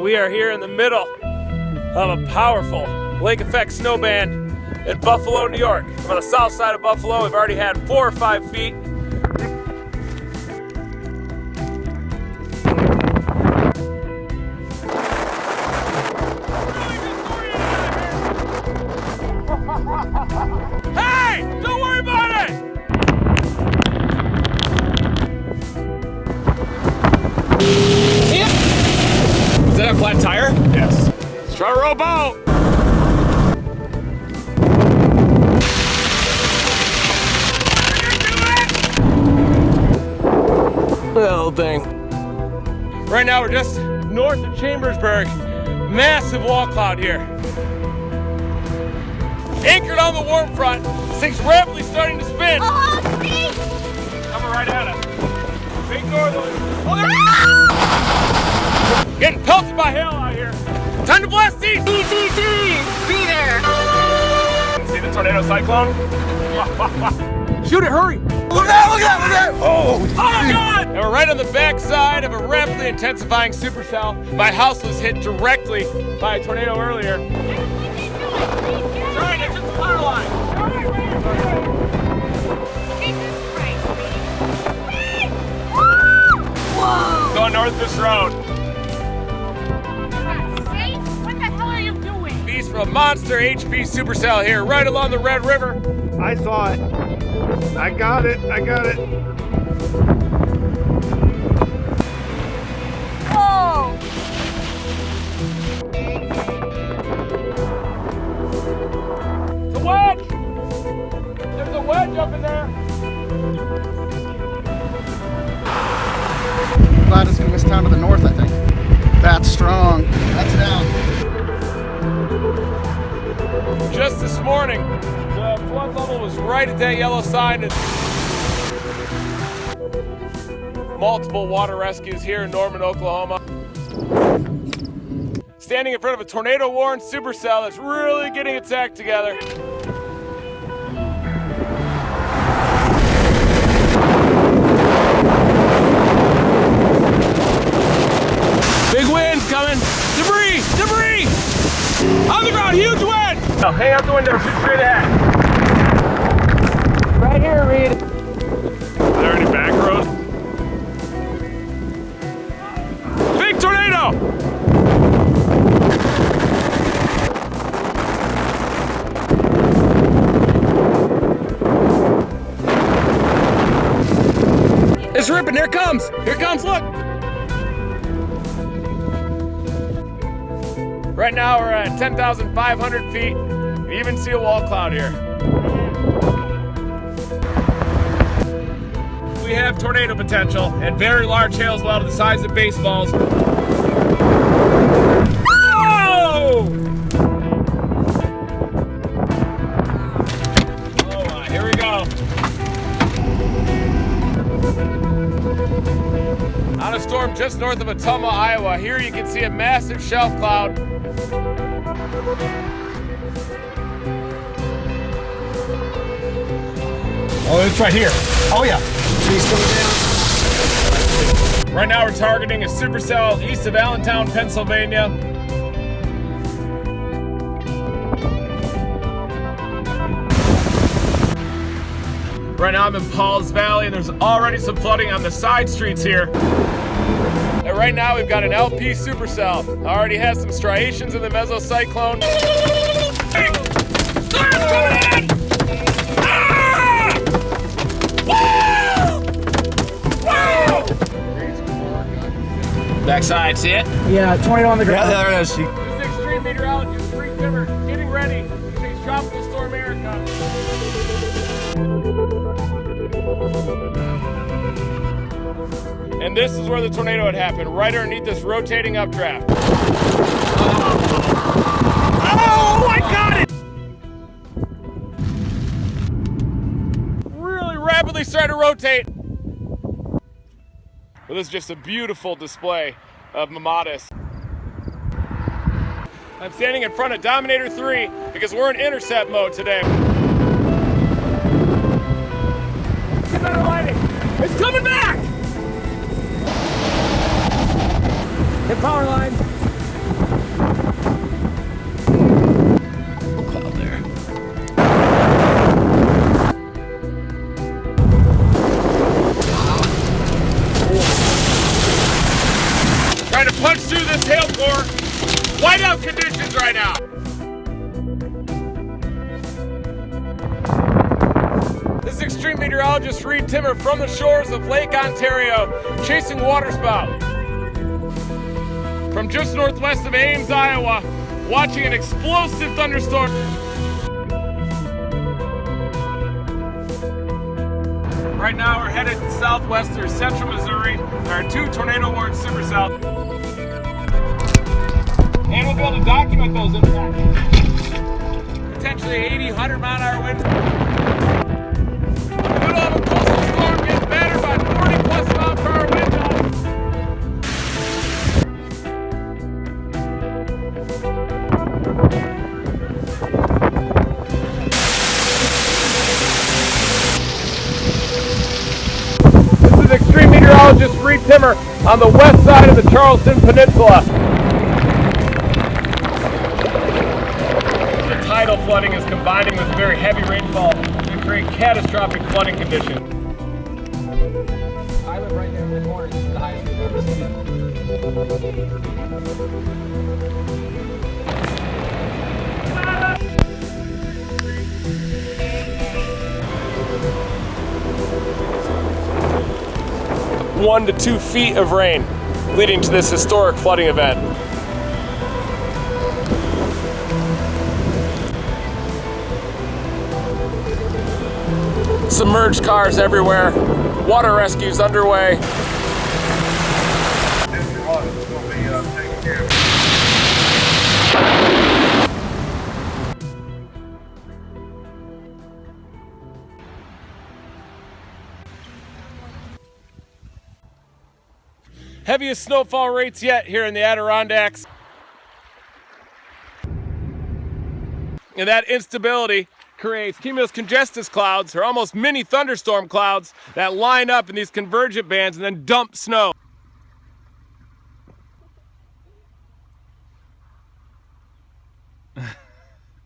right, we are here in the middle of a powerful lake effect snow band in Buffalo, New York. I'm on the south side of Buffalo. We've already had 4 or 5 feet. Hey, don't worry about it! Was that a flat tire? Yes. Let's try a rowboat. Little thing. Right now we're just north of Chambersburg. Massive wall cloud here. Anchored on the warm front. This thing's rapidly starting to spin. Oh, speed! Coming right at us. Big northerly. Getting pelted by hail out here. Time to blast east! ETT! Be there! See the tornado cyclone? Shoot it, hurry! Look out, look out, look out! Oh God! And we're right on the backside of a rapidly intensifying supercell. My house was hit directly by a tornado earlier. Sorry, I took the power line. Jesus Christ, speed! Whoa! Going north this road. What the hell are you doing? Beast from a monster HP supercell here, right along the Red River. I saw it. I got it. I got it. Oh! It's a wedge! There's a wedge up in there. Glad it's gonna miss town to the north, I think. That's strong. That's down. Just this morning, the flood level was right at that yellow sign. And multiple water rescues here in Norman, Oklahoma. Standing in front of a tornado-warned supercell that's really getting its act together. Big winds coming. Debris! Debris! On the ground, huge wind! Now hang out the window, shoot straight ahead. Right here, Reed. Are there any back roads? Big tornado! It's ripping, here it comes! Here it comes, look! Right now we're at 10,500 feet. You even see a wall cloud here. We have tornado potential and very large hail as well to the size of baseballs. Oh! Oh, here we go. On a storm just north of Ottumwa, Iowa. Here you can see a massive shelf cloud. Oh, it's right here. Oh, yeah. Trees coming down. Right now we're targeting a supercell east of Allentown, Pennsylvania. Right now I'm in Paul's Valley and there's already some flooding on the side streets here. And right now we've got an LP supercell. Already has some striations in the mesocyclone. Storm's coming in! Ah! Woo! Woo! Backside, see it? Yeah, tornado on the ground. Yeah, there it is. This is extreme meteorology, spring timber, getting ready. These tropical storm Erica. And this is where the tornado had happened, right underneath this rotating updraft. Oh, I got it! Really rapidly started to rotate. Well, this is just a beautiful display of Mamatis. I'm standing in front of Dominator 3 because we're in intercept mode today. Get better lighting. It's coming back! Hit power line. punch through this hail core. Whiteout conditions right now. This is extreme meteorologist Reed Timmer from the shores of Lake Ontario, chasing waterspout. From just northwest of Ames, Iowa, watching an explosive thunderstorm. Right now we're headed southwest through central Missouri. There are 2 tornado-warned supercells. And we'll be able to document those impacts. Potentially 80, 100 mile-an-hour winds. Middle of a coastal storm gets battered by 40+ mile-per-hour wind gusts. This is extreme meteorologist Reed Timmer on the west side of the Charleston Peninsula. The tidal flooding is combining with very heavy rainfall to create catastrophic flooding conditions. I live right there in the corner. This is the highest we've ever seen. One to 2 feet of rain, leading to this historic flooding event. Submerged cars everywhere, water rescues underway. Heaviest snowfall rates yet here in the Adirondacks. And that instability creates cumulus congestus clouds, or almost mini thunderstorm clouds, that line up in these convergent bands and then dump snow.